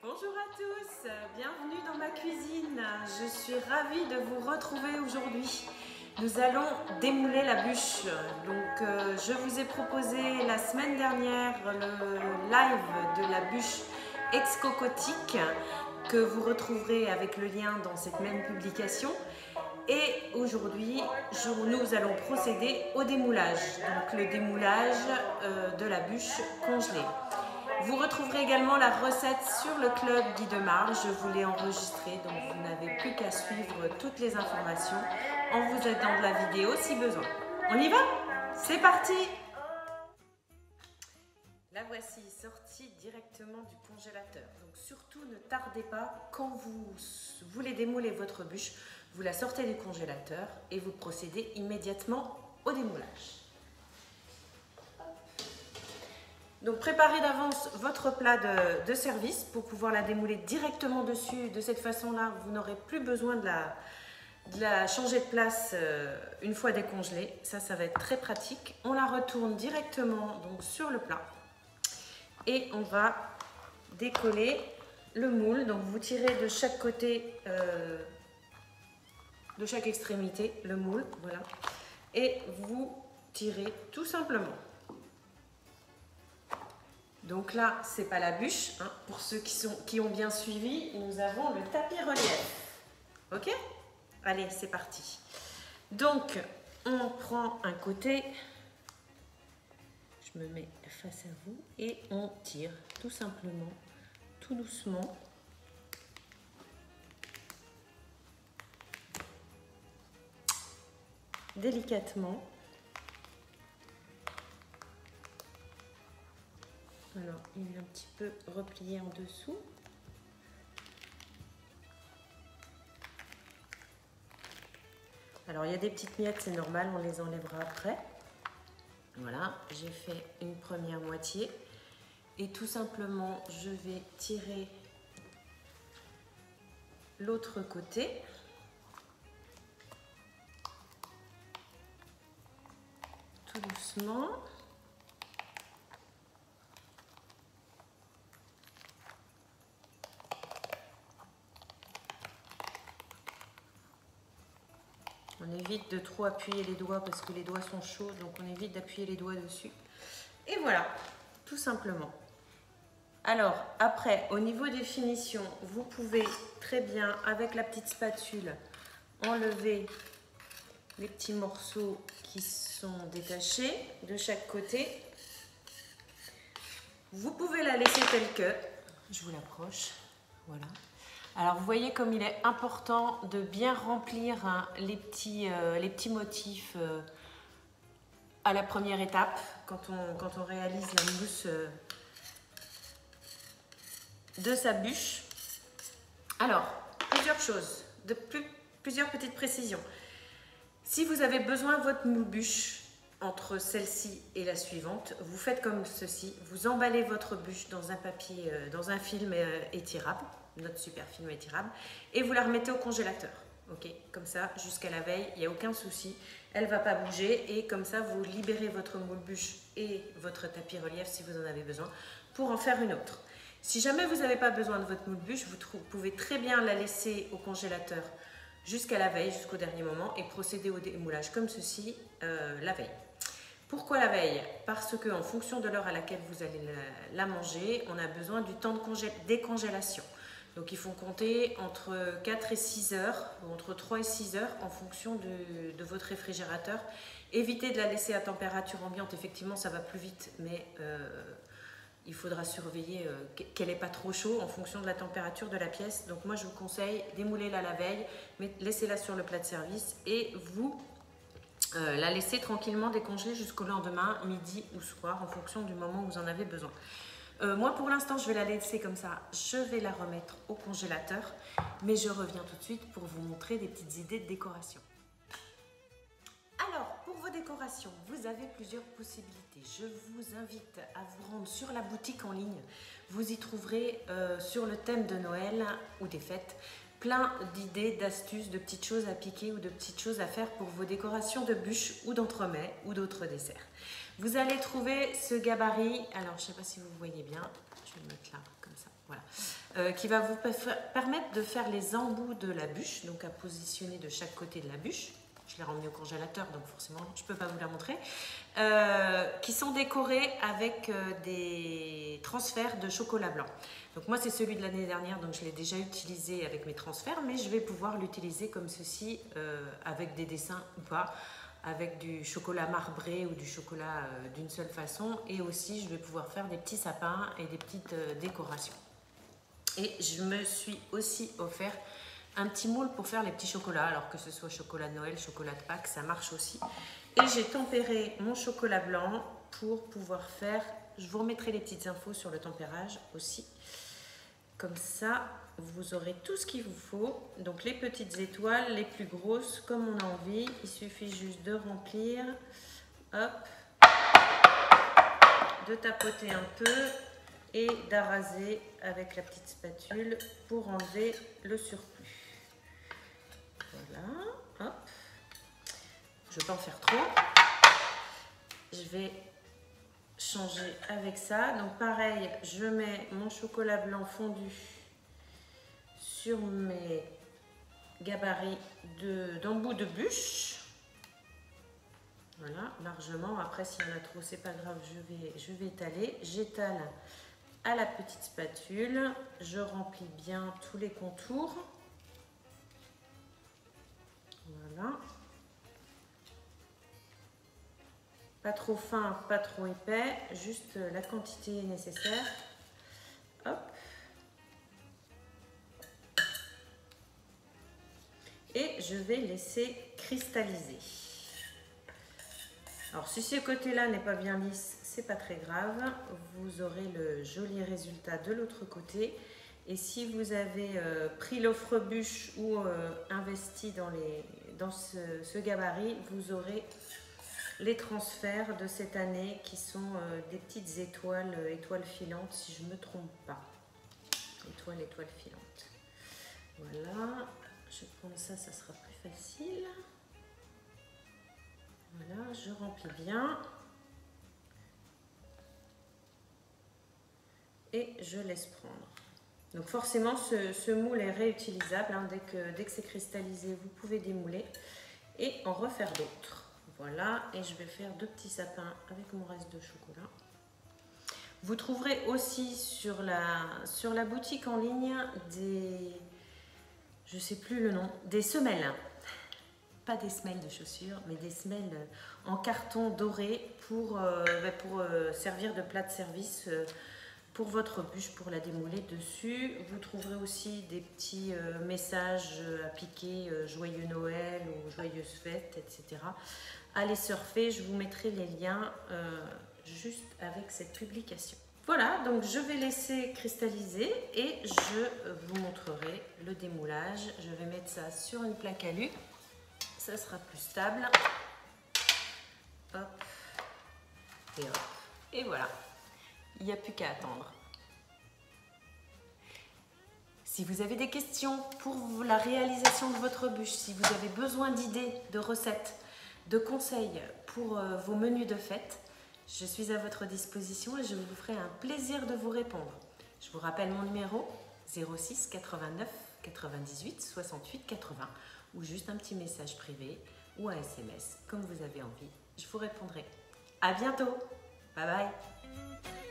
Bonjour à tous, bienvenue dans ma cuisine. Je suis ravie de vous retrouver aujourd'hui. Nous allons démouler la bûche. Donc je vous ai proposé la semaine dernière le live de la bûche ex-cocotique que vous retrouverez avec le lien dans cette même publication. Et aujourd'hui, nous allons procéder au démoulage. Donc le démoulage de la bûche congelée. Vous retrouverez également la recette sur le club Guy Demar. Je vous l'ai enregistrée, donc vous n'avez plus qu'à suivre toutes les informations en vous aidant de la vidéo si besoin. On y va? C'est parti! La voici sortie directement du congélateur. Donc surtout ne tardez pas, quand vous voulez démouler votre bûche, vous la sortez du congélateur et vous procédez immédiatement au démoulage. Donc préparez d'avance votre plat de service pour pouvoir la démouler directement dessus. De cette façon-là, vous n'aurez plus besoin de la changer de place une fois décongelée. Ça va être très pratique. On la retourne directement donc, sur le plat. Et on va décoller le moule. Donc vous tirez de chaque côté, de chaque extrémité, le moule. Voilà. Et vous tirez tout simplement. Donc là, c'est pas la bûche, hein. Pour ceux qui ont bien suivi, nous avons le tapis relief. Ok? Allez, c'est parti. Donc, on prend un côté, je me mets face à vous, et on tire tout simplement, tout doucement. Délicatement. Alors, il est un petit peu replié en dessous. Alors, il y a des petites miettes, c'est normal, on les enlèvera après. Voilà, j'ai fait une première moitié. Et tout simplement, je vais tirer l'autre côté. Tout doucement. On évite de trop appuyer les doigts parce que les doigts sont chauds, donc on évite d'appuyer les doigts dessus. Et voilà, tout simplement. Alors, après, au niveau des finitions, vous pouvez très bien, avec la petite spatule, enlever les petits morceaux qui sont détachés de chaque côté. Vous pouvez la laisser telle que, je vous l'approche, voilà. Alors vous voyez comme il est important de bien remplir hein, les petits motifs à la première étape quand on réalise la mousse de sa bûche. Alors, plusieurs choses, plusieurs petites précisions. Si vous avez besoin de votre moule bûche entre celle-ci et la suivante, vous faites comme ceci, vous emballez votre bûche dans un papier, dans un film étirable, notre super film étirable, et vous la remettez au congélateur. Ok, comme ça, jusqu'à la veille, il n'y a aucun souci, elle ne va pas bouger, et comme ça, vous libérez votre moule bûche et votre tapis relief si vous en avez besoin, pour en faire une autre. Si jamais vous n'avez pas besoin de votre moule bûche, vous pouvez très bien la laisser au congélateur jusqu'à la veille, jusqu'au dernier moment, et procéder au démoulage comme ceci la veille. Pourquoi la veille? Parce qu'en fonction de l'heure à laquelle vous allez la manger, on a besoin du temps de décongélation. Donc il faut compter entre 4 et 6 heures, ou entre 3 et 6 heures en fonction de votre réfrigérateur. Évitez de la laisser à température ambiante, effectivement ça va plus vite, mais il faudra surveiller qu'elle n'est pas trop chaud en fonction de la température de la pièce. Donc moi je vous conseille, démoulez-la la veille, laissez-la sur le plat de service et vous la laissez tranquillement décongeler jusqu'au lendemain, midi ou soir, en fonction du moment où vous en avez besoin. Moi pour l'instant je vais la laisser comme ça, je vais la remettre au congélateur, mais je reviens tout de suite pour vous montrer des petites idées de décoration. Alors pour vos décorations, vous avez plusieurs possibilités. Je vous invite à vous rendre sur la boutique en ligne. Vous y trouverez sur le thème de Noël ou des fêtes, plein d'idées, d'astuces, de petites choses à piquer ou de petites choses à faire pour vos décorations de bûches ou d'entremets ou d'autres desserts. Vous allez trouver ce gabarit, alors je ne sais pas si vous voyez bien, je vais le mettre là, comme ça, voilà, qui va vous permettre de faire les embouts de la bûche, donc à positionner de chaque côté de la bûche. Je l'ai ramené au congélateur, donc forcément, je ne peux pas vous la montrer. Qui sont décorés avec des transferts de chocolat blanc. Donc moi, c'est celui de l'année dernière, donc je l'ai déjà utilisé avec mes transferts, mais je vais pouvoir l'utiliser comme ceci, avec des dessins ou pas, avec du chocolat marbré ou du chocolat d'une seule façon. Et aussi, je vais pouvoir faire des petits sapins et des petites décorations. Et je me suis aussi offert un petit moule pour faire les petits chocolats, alors que ce soit chocolat de Noël, chocolat de Pâques, ça marche aussi. Et j'ai tempéré mon chocolat blanc pour pouvoir faire, je vous remettrai les petites infos sur le tempérage aussi. Comme ça, vous aurez tout ce qu'il vous faut. Donc les petites étoiles, les plus grosses, comme on a envie. Il suffit juste de remplir, hop, de tapoter un peu et d'arraser avec la petite spatule pour enlever le surplus. Voilà, hop. Je ne vais pas en faire trop. Je vais changer avec ça. Donc pareil, je mets mon chocolat blanc fondu sur mes gabarits d'embout de bûche. Voilà, largement. Après, s'il y en a trop, c'est pas grave, je vais étaler. J'étale à la petite spatule. Je remplis bien tous les contours. Voilà. Pas trop fin, pas trop épais, juste la quantité nécessaire. Hop. Et je vais laisser cristalliser. Alors si ce côté-là n'est pas bien lisse, c'est pas très grave. Vous aurez le joli résultat de l'autre côté. Et si vous avez pris l'offre bûche ou investi dans ce gabarit, vous aurez les transferts de cette année qui sont des petites étoiles filantes, si je ne me trompe pas. Étoiles filantes. Voilà, je vais prendre ça, ça sera plus facile. Voilà, je remplis bien. Et je laisse prendre. Donc forcément, ce moule est réutilisable. Hein. Dès que c'est cristallisé, vous pouvez démouler et en refaire d'autres. Voilà, et je vais faire 2 petits sapins avec mon reste de chocolat. Vous trouverez aussi sur la boutique en ligne je ne sais plus le nom, des semelles. Pas des semelles de chaussures, mais des semelles en carton doré pour servir de plat de service pour votre bûche, pour la démouler dessus. Vous trouverez aussi des petits messages à piquer, joyeux Noël ou joyeuses fêtes, etc. Allez surfer, je vous mettrai les liens juste avec cette publication. Voilà, donc je vais laisser cristalliser et je vous montrerai le démoulage. Je vais mettre ça sur une plaque alu, ça sera plus stable. Hop, et hop, et voilà, il n'y a plus qu'à attendre. Si vous avez des questions pour la réalisation de votre bûche, si vous avez besoin d'idées, de recettes, de conseils pour vos menus de fête, je suis à votre disposition et je vous ferai un plaisir de vous répondre. Je vous rappelle mon numéro 06 89 98 68 80 ou juste un petit message privé ou un SMS, comme vous avez envie. Je vous répondrai. À bientôt. Bye bye.